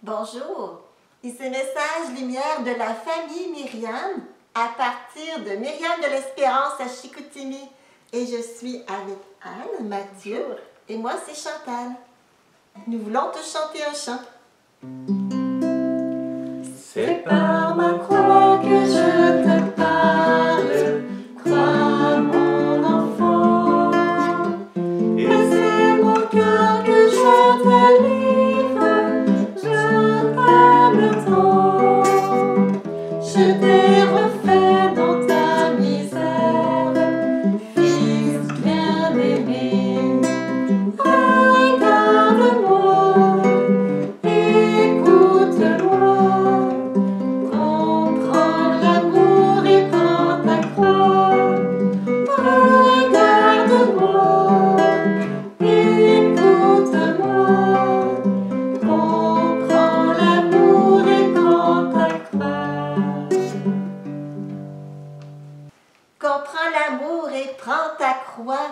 Bonjour, ici Message Lumière de la famille Myriam à partir de Myriam de l'Espérance à Chicoutimi. Et je suis avec Anne, Mathieu et moi c'est Chantal. Nous voulons te chanter un chant. C'est par ma croix que je te parle, crois mon enfant, et c'est mon cœur que je te livre, je t'aime tant, je t'ai refait dans ta misère, fils bien-aimé, regarde-moi, écoute-moi. Comprends l'amour et prends ta croix.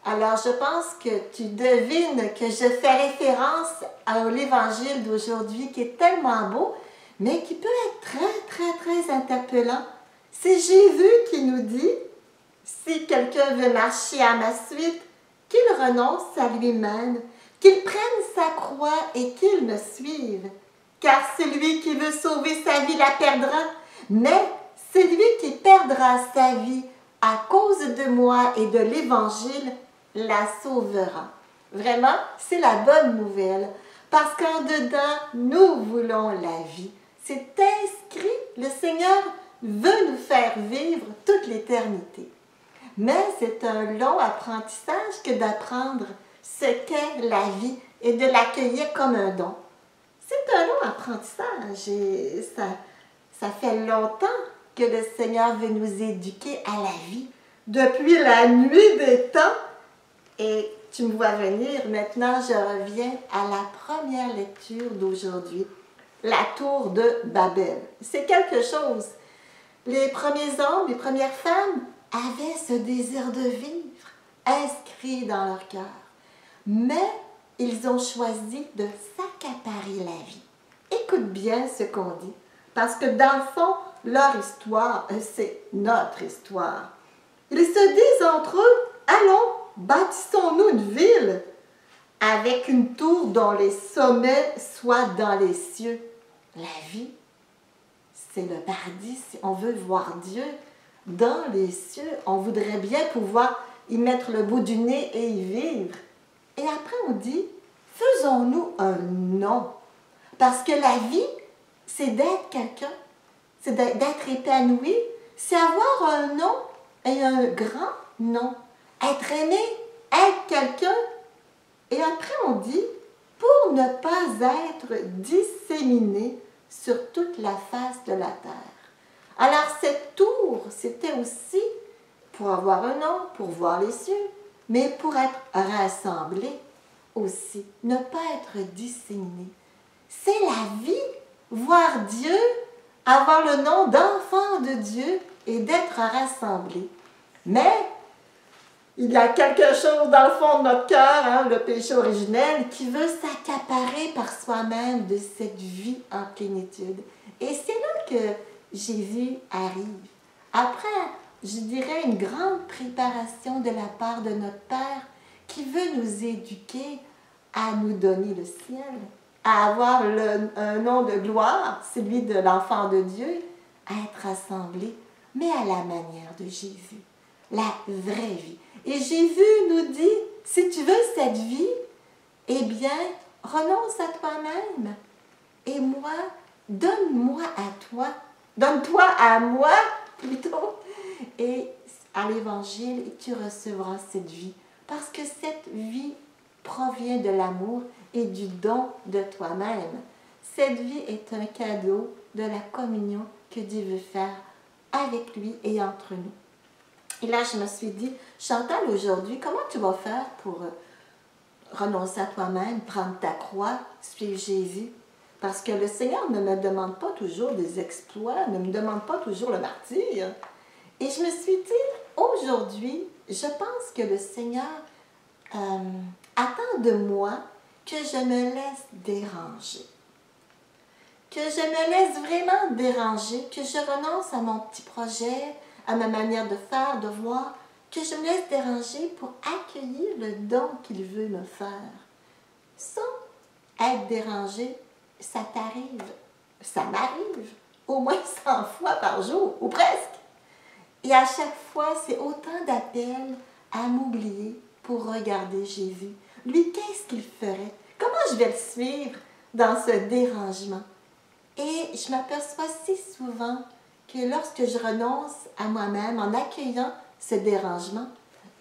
Alors je pense que tu devines que je fais référence à l'évangile d'aujourd'hui qui est tellement beau, mais qui peut être très interpellant. C'est Jésus qui nous dit, si quelqu'un veut marcher à ma suite, qu'il renonce à lui-même, qu'il prenne sa croix et qu'il me suive. Car celui qui veut sauver sa vie la perdra, mais celui qui perdra sa vie à cause de moi et de l'Évangile la sauvera. Vraiment, c'est la bonne nouvelle, parce qu'en dedans, nous voulons la vie. C'est inscrit, le Seigneur veut nous faire vivre toute l'éternité. Mais c'est un long apprentissage que d'apprendre ce qu'est la vie et de l'accueillir comme un don. C'est un long apprentissage et ça fait longtemps que le Seigneur veut nous éduquer à la vie. Depuis la nuit des temps, et tu me vois venir, maintenant je reviens à la première lecture d'aujourd'hui, la tour de Babel. C'est quelque chose. Les premiers hommes, les premières femmes avaient ce désir de vivre inscrit dans leur cœur. Mais ils ont choisi de s'accaparer la vie. Écoute bien ce qu'on dit, parce que dans le fond, leur histoire, c'est notre histoire. Ils se disent entre eux, allons, bâtissons-nous une ville avec une tour dont les sommets soient dans les cieux. La vie, c'est le paradis. Si on veut voir Dieu dans les cieux, on voudrait bien pouvoir y mettre le bout du nez et y vivre. Et après on dit, faisons-nous un nom. Parce que la vie, c'est d'être quelqu'un, c'est d'être épanoui, c'est avoir un nom et un grand nom. Être aimé, être quelqu'un. Et après on dit, pour ne pas être disséminé sur toute la face de la terre. Alors cette tour, c'était aussi pour avoir un nom, pour voir les cieux, mais pour être rassemblé aussi, ne pas être disséminé. C'est la vie, voir Dieu, avoir le nom d'enfant de Dieu et d'être rassemblé. Mais il y a quelque chose dans le fond de notre cœur, le péché originel, qui veut s'accaparer par soi-même de cette vie en plénitude. Et c'est là que Jésus arrive. Après, je dirais, une grande préparation de la part de notre Père qui veut nous éduquer à nous donner le ciel, à avoir un nom de gloire, celui de l'enfant de Dieu, à être assemblé, mais à la manière de Jésus, la vraie vie. Et Jésus nous dit, si tu veux cette vie, eh bien, renonce à toi-même. Et moi, donne-moi à toi, donne-toi à moi, plutôt, et à l'Évangile, et tu recevras cette vie. Parce que cette vie provient de l'amour et du don de toi-même. Cette vie est un cadeau de la communion que Dieu veut faire avec lui et entre nous. Et là, je me suis dit, Chantal, aujourd'hui, comment tu vas faire pour renoncer à toi-même, prendre ta croix, suivre Jésus? Parce que le Seigneur ne me demande pas toujours des exploits, ne me demande pas toujours le martyre. Et je me suis dit, aujourd'hui, je pense que le Seigneur attend de moi que je me laisse déranger. que je me laisse vraiment déranger, que je renonce à mon petit projet, à ma manière de faire, de voir, que je me laisse déranger pour accueillir le don qu'il veut me faire. Sans être dérangé, ça t'arrive, ça m'arrive, au moins 100 fois par jour, ou presque. Et à chaque fois, c'est autant d'appels à m'oublier pour regarder Jésus. Lui, qu'est-ce qu'il ferait? Comment je vais le suivre dans ce dérangement? Et je m'aperçois si souvent que lorsque je renonce à moi-même en accueillant ce dérangement,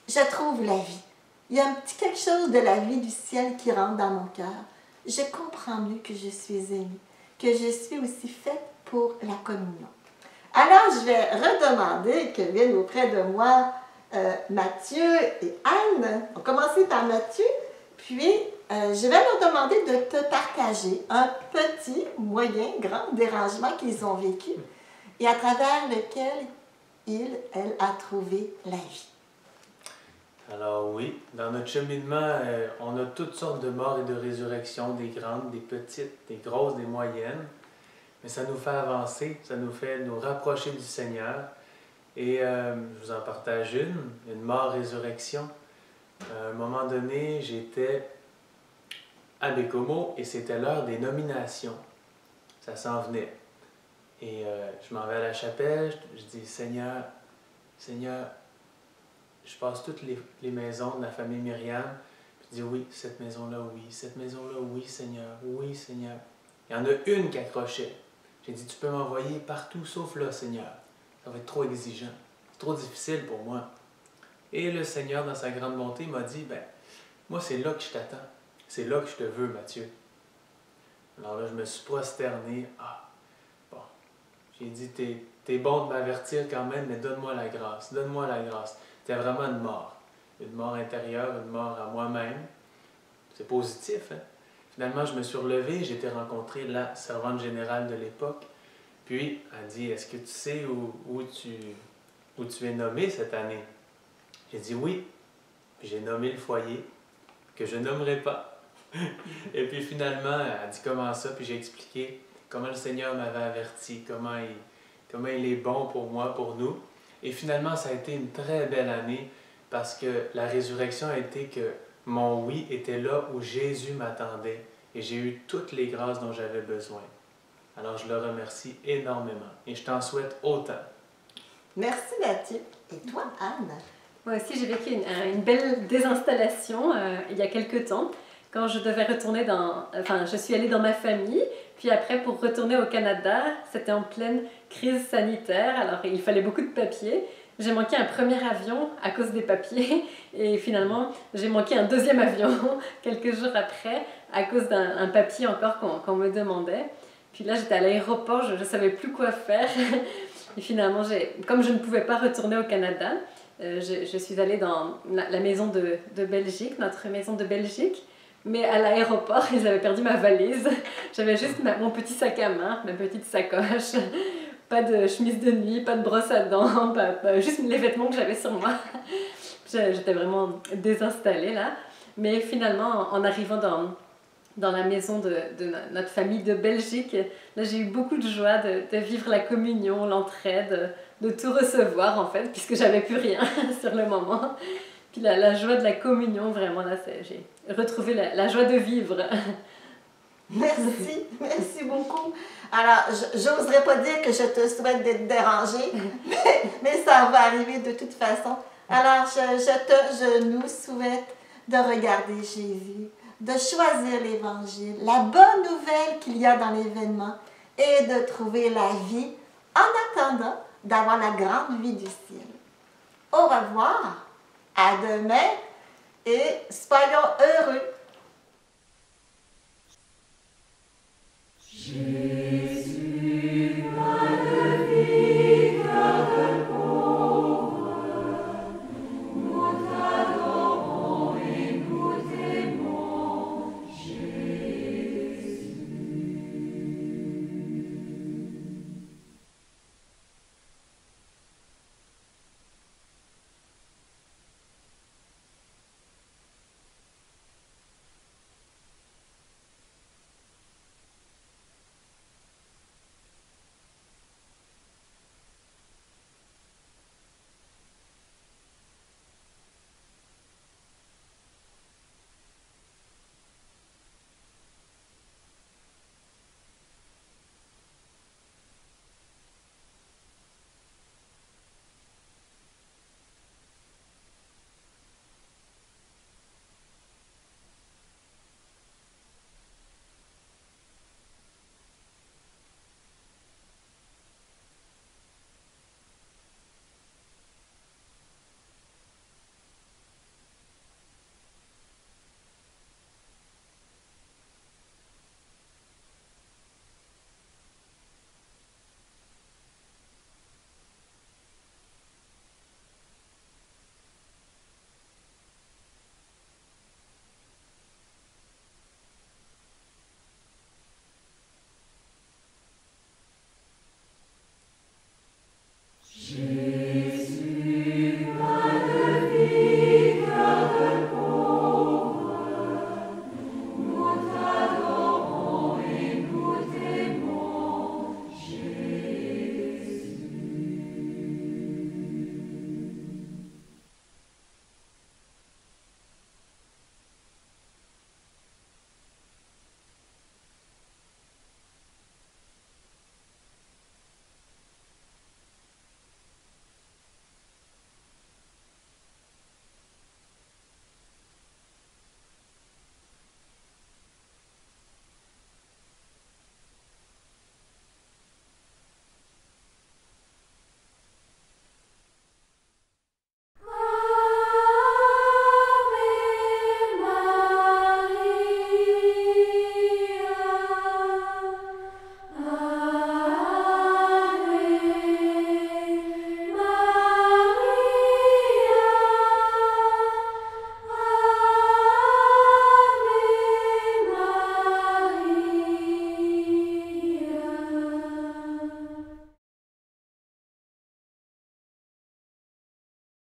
je trouve la vie. Il y a un petit quelque chose de la vie du ciel qui rentre dans mon cœur. Je comprends mieux que je suis aimée, que je suis aussi faite pour la communion. Alors, je vais redemander que viennent auprès de moi Mathieu et Anne. On va commencer par Mathieu, puis je vais leur demander de te partager un petit, moyen, grand dérangement qu'ils ont vécu et à travers lequel elle a trouvé la vie. Alors oui, dans notre cheminement, on a toutes sortes de morts et de résurrections, des grandes, des petites, des grosses, des moyennes. Mais ça nous fait avancer, ça nous fait nous rapprocher du Seigneur. Et je vous en partage une mort-résurrection. À un moment donné, j'étais à Bécomo et c'était l'heure des nominations. Ça s'en venait. Et je m'en vais à la chapelle, je dis Seigneur, je passe toutes les maisons de la famille Myriam. Je dis oui, cette maison-là, oui, cette maison-là, oui, Seigneur, oui, Seigneur. Il y en a une qui accrochait. J'ai dit, tu peux m'envoyer partout sauf là, Seigneur. Ça va être trop exigeant. C'est trop difficile pour moi. Et le Seigneur, dans sa grande bonté, m'a dit, ben, moi, c'est là que je t'attends. C'est là que je te veux, Mathieu. Alors là, je me suis prosterné. Ah, bon. J'ai dit, t'es bon de m'avertir quand même, mais donne-moi la grâce. Donne-moi la grâce. C'était vraiment une mort. Une mort intérieure, une mort à moi-même. C'est positif, hein? Finalement, je me suis relevé, j'ai été rencontrer la servante générale de l'époque. Puis, elle dit, est-ce que tu sais où tu es nommé cette année? J'ai dit oui. Puis j'ai nommé le foyer, que je nommerai pas. Et puis finalement, elle dit comment ça? Puis j'ai expliqué comment le Seigneur m'avait averti, comment il est bon pour moi, pour nous. Et finalement, ça a été une très belle année parce que la résurrection a été que mon oui était là où Jésus m'attendait et j'ai eu toutes les grâces dont j'avais besoin. Alors je le remercie énormément et je t'en souhaite autant. Merci Mathieu. Et toi, Anne? Moi aussi, j'ai vécu une belle désinstallation il y a quelques temps quand je devais retourner je suis allée dans ma famille, puis après pour retourner au Canada, c'était en pleine crise sanitaire, alors il fallait beaucoup de papiers. J'ai manqué un premier avion à cause des papiers et finalement j'ai manqué un deuxième avion quelques jours après à cause d'un papier encore qu'on me demandait. Puis là j'étais à l'aéroport, je ne savais plus quoi faire et finalement comme je ne pouvais pas retourner au Canada, je suis allée dans la maison de Belgique, notre maison de Belgique. Mais à l'aéroport, ils avaient perdu ma valise. J'avais juste mon petit sac à main, ma petite sacoche. Pas de chemise de nuit, pas de brosse à dents, juste les vêtements que j'avais sur moi. J'étais vraiment désinstallée là. Mais finalement, en arrivant dans la maison de notre famille de Belgique, là j'ai eu beaucoup de joie de vivre la communion, l'entraide, de tout recevoir en fait, puisque j'avais plus rien sur le moment. Puis la joie de la communion, vraiment, là, j'ai retrouvé la joie de vivre. Merci beaucoup. Alors, j'oserais pas dire que je te souhaite d'être dérangée, mais ça va arriver de toute façon. Alors, je nous souhaite de regarder Jésus, de choisir l'Évangile, la bonne nouvelle qu'il y a dans l'événement et de trouver la vie en attendant d'avoir la grande vie du ciel. Au revoir. À demain et soyons heureux.